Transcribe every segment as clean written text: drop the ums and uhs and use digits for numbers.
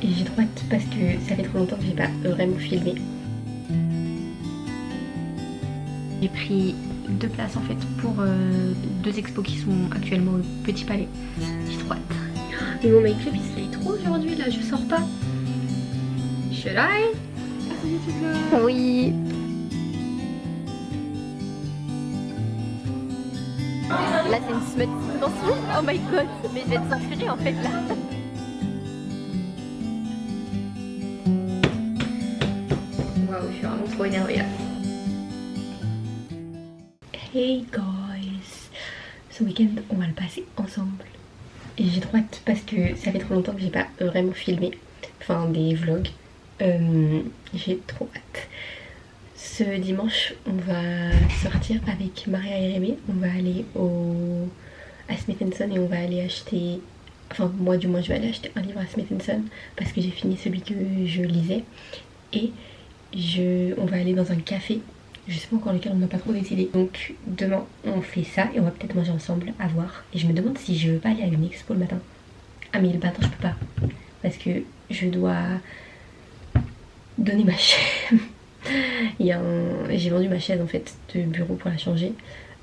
Et j'ai trop hâte parce que ça fait trop longtemps que j'ai pas vraiment filmé. J'ai pris 2 places en fait pour 2 expos qui sont actuellement au Petit Palais. J'ai trop hâte. Mais mon make-up il se fait trop aujourd'hui là, je sors pas. Should I? Oui. Là c'est une smut. Attention, oh my god, mais je vais être censurée en fait là. Waouh, je suis vraiment trop énervée là. Hey guys, ce week-end on va le passer ensemble. Et j'ai trop hâte parce que ça fait trop longtemps que j'ai pas vraiment filmé, enfin des vlogs. J'ai trop hâte. Ce dimanche on va sortir avec Maria et Rémi. On va aller à Smith & Son et on va aller acheter, enfin moi du moins je vais aller acheter un livre à Smith & Son parce que j'ai fini celui que je lisais. Et on va aller dans un café, je sais pas encore lequel, on n'a pas trop décidé. Donc demain on fait ça et on va peut-être manger ensemble, à voir. Et je me demande si je veux pas aller à une expo le matin. Ah mais le matin je peux pas parce que je dois donner ma chaise. J'ai vendu ma chaise en fait de bureau pour la changer.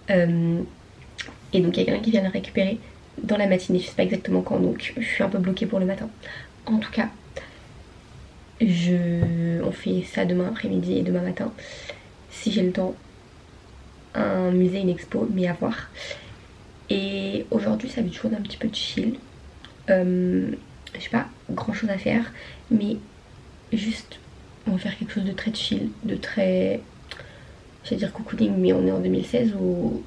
Et donc il y a quelqu'un qui vient la récupérer dans la matinée, je sais pas exactement quand, donc je suis un peu bloquée pour le matin. En tout cas, on fait ça demain après-midi et demain matin. Si j'ai le temps, un musée, une expo, mais à voir. Et aujourd'hui ça va être chaud, un petit peu de chill. J'ai pas grand chose à faire, mais juste on va faire quelque chose de très chill, de très, j'allais dire cocooning, mais on est en 2016 où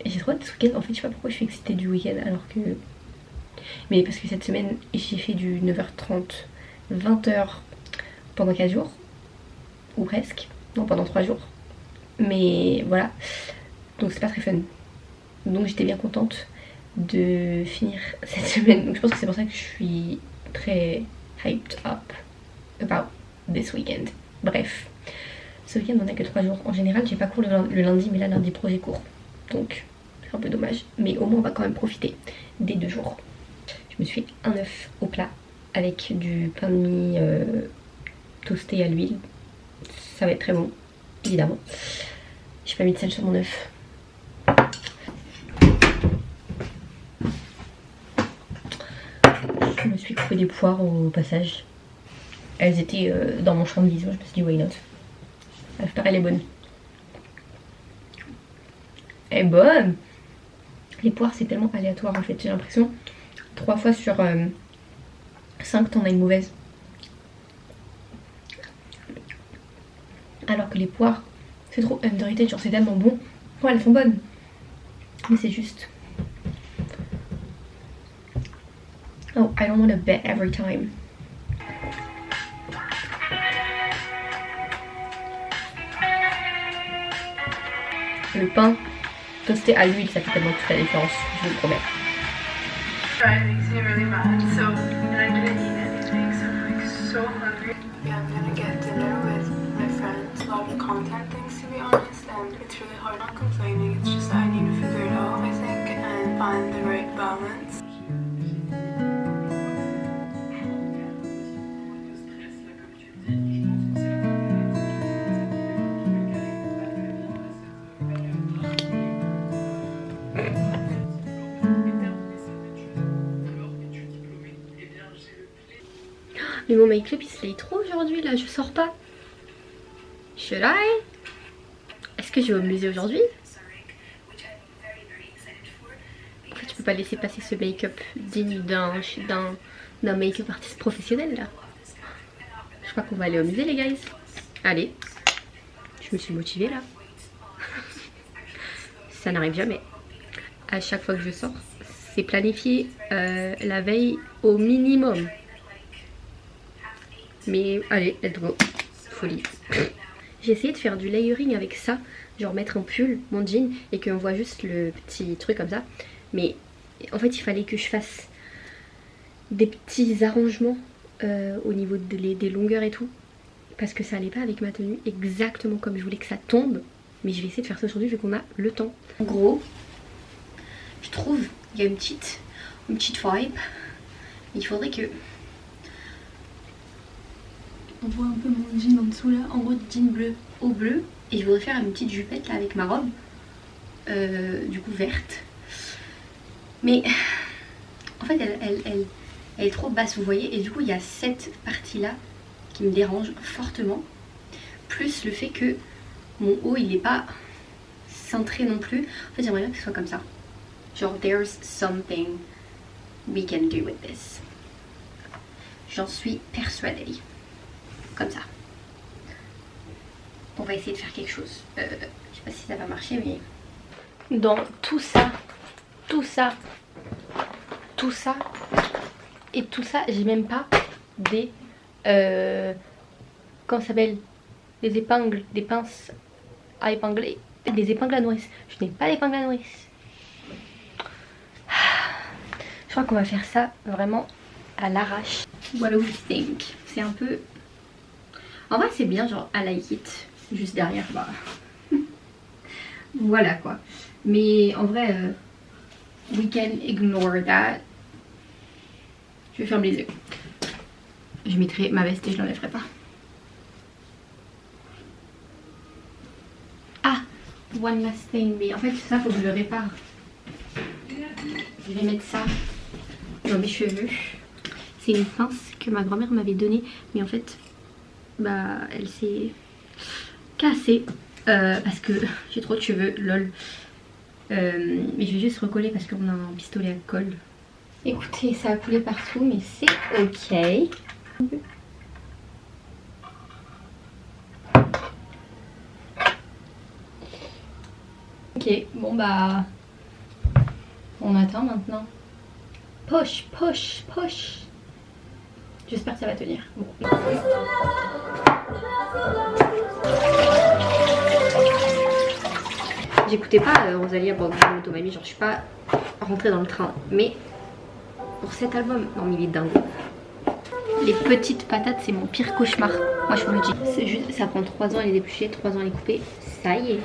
j'ai trop hâte de ce week-end. En fait je sais pas pourquoi je suis excitée du week-end alors que, mais parce que cette semaine j'ai fait du 9h30 20h pendant 4 jours ou presque, non pendant 3 jours, mais voilà, donc c'est pas très fun. Donc j'étais bien contente de finir cette semaine, donc je pense que c'est pour ça que je suis très hyped up about this weekend. Bref, ce week-end on a que 3 jours. En général j'ai pas cours le lundi, mais là lundi pro j'ai cours, donc c'est un peu dommage, mais au moins on va quand même profiter des 2 jours. Je me suis fait un œuf au plat avec du pain de mie toasté à l'huile, ça va être très bon évidemment. J'ai pas mis de sel sur mon œuf. Je me suis coupé des poires au passage. Elles étaient dans mon champ de vision, je me suis dit why not. Elle paraît, elle est bonne. Elle est bonne. Les poires c'est tellement aléatoire en fait, j'ai l'impression 3 fois sur 5 t'en as une mauvaise. Alors que les poires c'est trop underrated, genre c'est tellement bon. Ouais, elles sont bonnes, mais c'est juste, oh I don't want to bet every time. Le pain toasté à l'huile ça fait tellement toute la différence, je vous le promets. It makes me really mad, so I didn't eat anything, so I'm like so hungry. Yeah, I'm gonna get dinner with my friends. A lot of content things to be honest, and it's really hard not complaining. It's just that I need to figure it out, I think, and find the right balance. Mais mon make-up il se laye trop aujourd'hui là, je sors pas. Should I? Est-ce que je vais au musée aujourd'hui? En fait, tu peux pas laisser passer ce make-up digne d'un make-up artiste professionnel là. Je crois qu'on va aller au musée les guys. Allez, je me suis motivée là. Ça n'arrive jamais. À chaque fois que je sors, c'est planifié la veille au minimum. Mais allez, let's go. Folie. J'ai essayé de faire du layering avec ça, genre mettre un pull, mon jean, et qu'on voit juste le petit truc comme ça. Mais en fait il fallait que je fasse des petits arrangements au niveau des longueurs et tout, parce que ça allait pas avec ma tenue exactement comme je voulais que ça tombe. Mais je vais essayer de faire ça aujourd'hui vu qu'on a le temps. En gros, je trouve qu'il y a une petite vibe. Il faudrait que On voit un peu mon jean en dessous là, en gros jean bleu au bleu. Et je voudrais faire une petite jupette là avec ma robe, du coup verte. Mais en fait elle est trop basse, vous voyez. Et du coup il y a cette partie là qui me dérange fortement. Plus le fait que mon haut il est pas cintré non plus. En fait j'aimerais bien que ce soit comme ça. Genre there's something we can do with this. J'en suis persuadée. Comme ça. On va essayer de faire quelque chose. Je sais pas si ça va marcher, mais... Dans tout ça, et tout ça, j'ai même pas des... comment ça s'appelle? Des épingles, des pinces à épingler. Des épingles à nourrice. Je n'ai pas d'épingles à nourrice. Je crois qu'on va faire ça vraiment à l'arrache. What do you think? C'est un peu... En vrai c'est bien, genre I like it. Juste derrière, bah... voilà quoi. Mais en vrai, we can ignore that. Je vais fermer les yeux. Je mettrai ma veste et je l'enlèverai pas. Ah, one last thing. Mais en fait ça faut que je le répare. Je vais mettre ça dans mes cheveux. C'est une pince que ma grand-mère m'avait donnée. Mais en fait, bah elle s'est cassée. Parce que j'ai trop de cheveux, lol. Mais je vais juste recoller parce qu'on a un pistolet à colle. Écoutez, ça a coulé partout, mais c'est ok. Ok, bon bah... on attend maintenant. Push, push, push. J'espère que ça va tenir. Bon. J'écoutais pas Rosalia Motomami, genre je suis pas rentrée dans le train. Mais pour cet album, non mais il est dingue. Les petites patates c'est mon pire cauchemar. Moi je vous le dis, c'est juste, ça prend 3 ans à les éplucher, 3 ans à les couper, ça y est.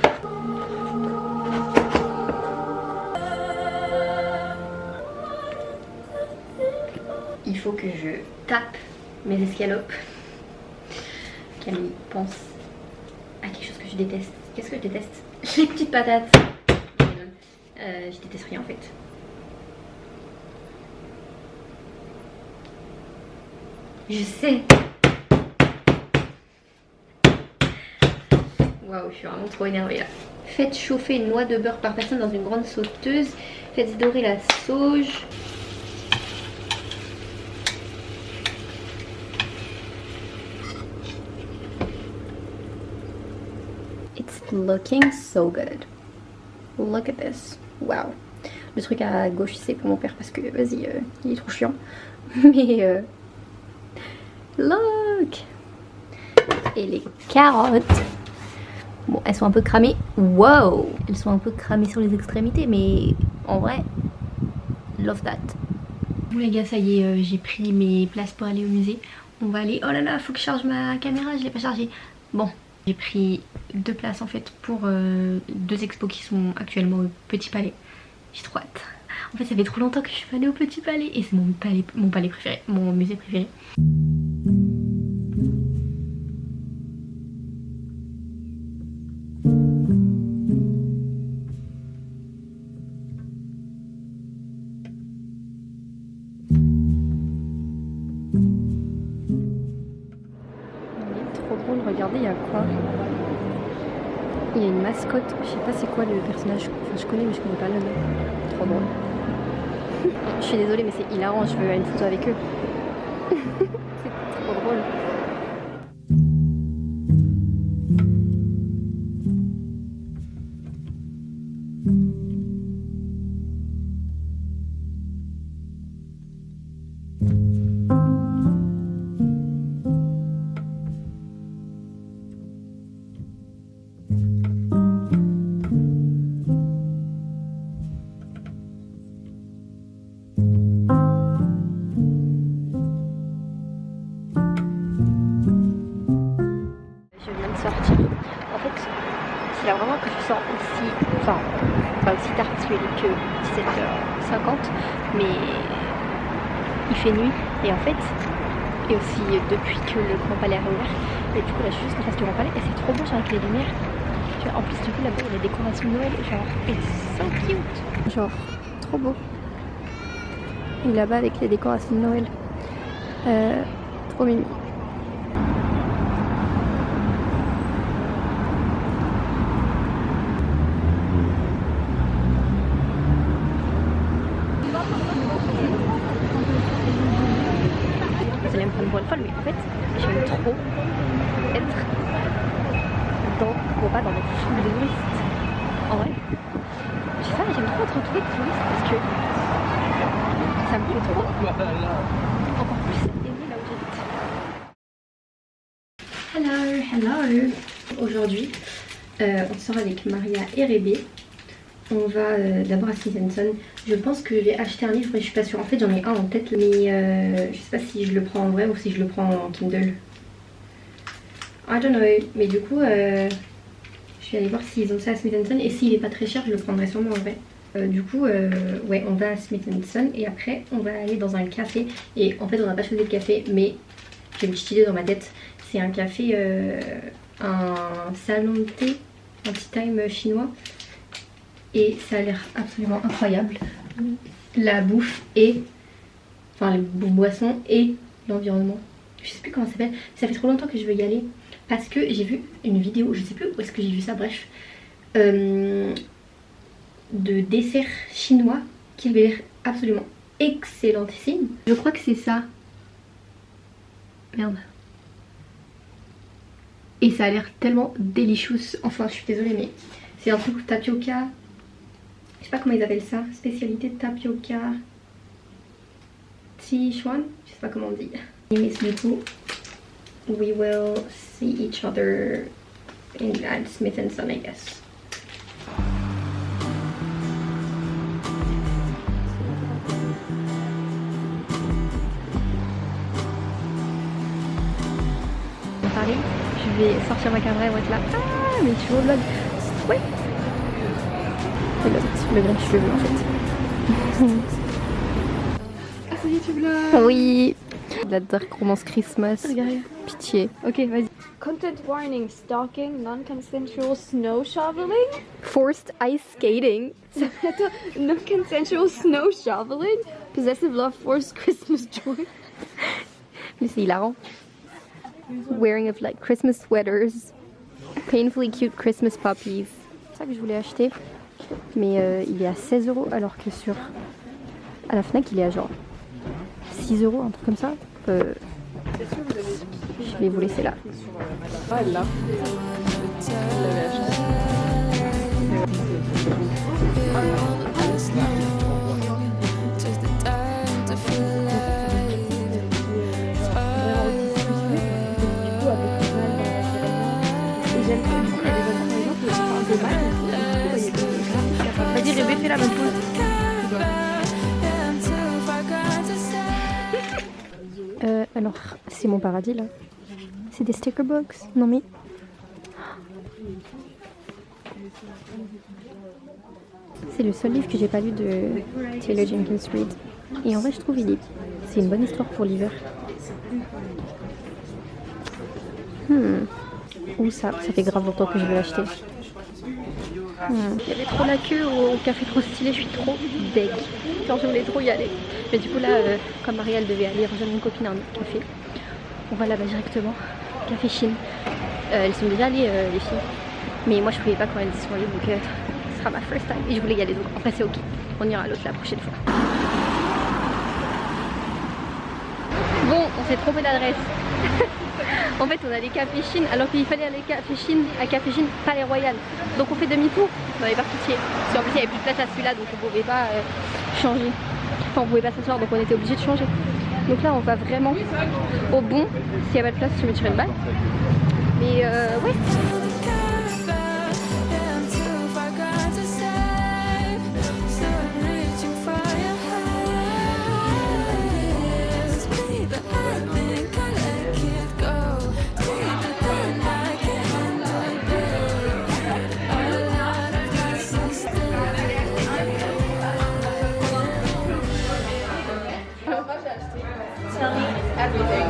Il faut que je tape mes escalopes. Camille pense à quelque chose que je déteste. Qu'est-ce que je déteste? Les petites patates. Je déteste rien en fait. Je sais. Waouh, je suis vraiment trop énervée là. Faites chauffer une noix de beurre par personne dans une grande sauteuse. Faites dorer la sauge. It's looking so good. Look at this. Wow. Le truc à gauche c'est pour mon père parce que vas-y, il est trop chiant. Mais look. Et les carottes. Bon, elles sont un peu cramées. Wow. Elles sont un peu cramées sur les extrémités, mais en vrai, love that. Bon les gars, ça y est, j'ai pris mes places pour aller au musée. On va aller. Oh là là, faut que je charge ma caméra, je l'ai pas chargée. Bon. J'ai pris 2 places en fait pour 2 expos qui sont actuellement au Petit Palais. J'ai trop hâte. En fait ça fait trop longtemps que je suis pas allée au Petit Palais et c'est mon palais préféré, mon musée préféré. Regardez, il y a quoi? Il y a une mascotte, je sais pas c'est quoi le personnage, enfin je connais mais je connais pas le nom. Trop drôle. Je suis désolée mais c'est hilarant, je veux une photo avec eux. C'est trop drôle. Sortir. En fait, c'est là vraiment que je sors aussi, enfin pas aussi tard parce qu'il est que 17h50, mais il fait nuit et en fait et aussi depuis que le Grand Palais a réouvert. Et du coup là je suis juste en face du Grand Palais et c'est trop beau genre avec les lumières. Tu vois, en plus du coup là-bas il y a des décorations de Noël, genre it's so cute. Genre trop beau. Et là-bas avec les décorations de Noël. Trop mimi. Vous allez me prendre pour une folle, mais en fait, j'aime trop être pas dans des foules de touristes. En vrai, je sais pas, j'aime trop être entourée de touristes parce que ça me fait trop encore plus aimer là où j'habite. Hello. Aujourd'hui, on sort avec Maria et Rébé. On va d'abord à Smith & Son. Je pense que je vais acheter un livre mais je suis pas sûre. En fait j'en ai un en tête mais je sais pas si je le prends en vrai ou si je le prends en Kindle. I don't know. Mais du coup je vais aller voir s'ils ont ça à Smith & Son et s'il est pas très cher je le prendrai sûrement en vrai. Du coup ouais on va à Smith & Son et après on va aller dans un café. Et en fait on n'a pas choisi de café mais j'ai une petite idée dans ma tête. C'est un café, un salon de thé, un tea time chinois. Et ça a l'air absolument incroyable. La bouffe et... Enfin les boissons et l'environnement. Je sais plus comment ça s'appelle. Ça fait trop longtemps que je veux y aller. Parce que j'ai vu une vidéo, je sais plus où est-ce que j'ai vu ça, bref. De dessert chinois qui avait l'air absolument excellentissime. Je crois que c'est ça. Merde. Et ça a l'air tellement délicious. Enfin je suis désolée mais c'est un truc tapioca. Je sais pas comment ils appellent ça, spécialité tapioca Sichuan, je sais pas comment on dit. Et du coup, we will see each other at Smith & Son I guess. Paris, je vais sortir ma caméra et on va être là. Ah mais tu vlog. Ouais. Le grand cheveu en fait. Ah ça y est tu vlogs. Oui. La dark romance Christmas. Regarde. Pitié. Ok vas-y. Content warning, stalking, non-consensual snow shoveling. Forced ice skating. Non-consensual snow shoveling. Possessive love, forced Christmas joy. Mais c'est hilarant. Wearing of like Christmas sweaters. Painfully cute Christmas puppies. C'est ça que je voulais acheter. Mais il est à 16 € alors que sur à la Fnac il est à genre 6 €, un truc comme ça. Je vais vous laisser là. Ah elle l'a. Elle l'avait acheté. Vas-y Rébé, fais la même pause. Alors c'est mon paradis là. C'est des sticker books. Non mais c'est le seul livre que j'ai pas lu de Taylor Jenkins Reid. Et en vrai je trouve c'est une bonne histoire pour l'hiver. Ou ça fait grave longtemps que je veux l'acheter. Il y avait trop la queue au café trop stylé, je suis trop deg. Genre je voulais trop y aller. Mais du coup là, comme Marielle devait aller rejoindre une copine à un autre café, on va là-bas directement. Café Chine. Elles sont déjà allées les filles. Mais moi je pouvais pas quand elles sont allées donc ce sera ma first time. Et je voulais y aller donc après c'est ok. On ira à l'autre la prochaine fois. Bon, on s'est trompé d'adresse. En fait on a les cafés Chine alors qu'il fallait aller à Café Chine Palais Royal. Donc on fait demi-tour dans les parquetiers. Parce qu'en plus il n'y avait plus de place à celui-là donc on pouvait pas changer. Enfin on pouvait pas s'asseoir donc on était obligé de changer. Donc là on va vraiment au bon. S'il n'y a pas de place je me tirerai une balle. Mais ouais. Everything.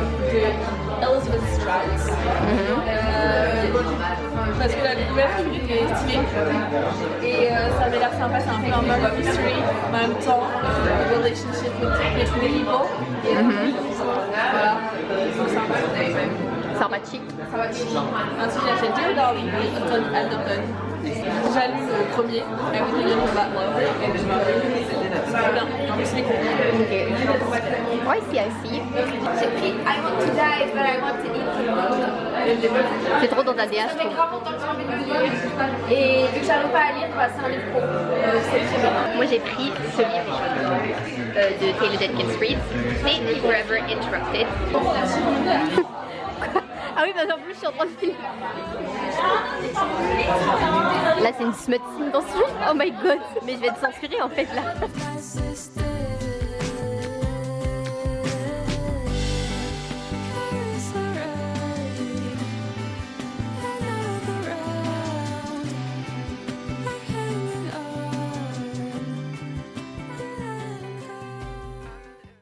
Parce que la couverture était stylée et ça avait l'air sympa, c'est un peu un murder mystery, en même temps relationship with people. Voilà, donc sympa. Sympathique. Un truc j'ai dit au Darling, Alderton. Jaloux le premier, Everything in That Love. C'est trop bien, en plus c'est con. Ouais, si, I see. J'ai pris I want to die, but I want to eat the moon. C'est trop dans ta DH. Ça fait grave longtemps que j'ai envie de le lire. Et vu que j'arrive pas à lire, bah, c'est un livre pro. C'est très bien. Moi j'ai pris ce livre de Taylor Jenkins Reid, Fate Forever Interrupted. Ah oui, parce qu'en plus je suis en train de filmer. Là c'est une smut scene dans ce jeu. Oh my god. Mais je vais être censurée en fait là.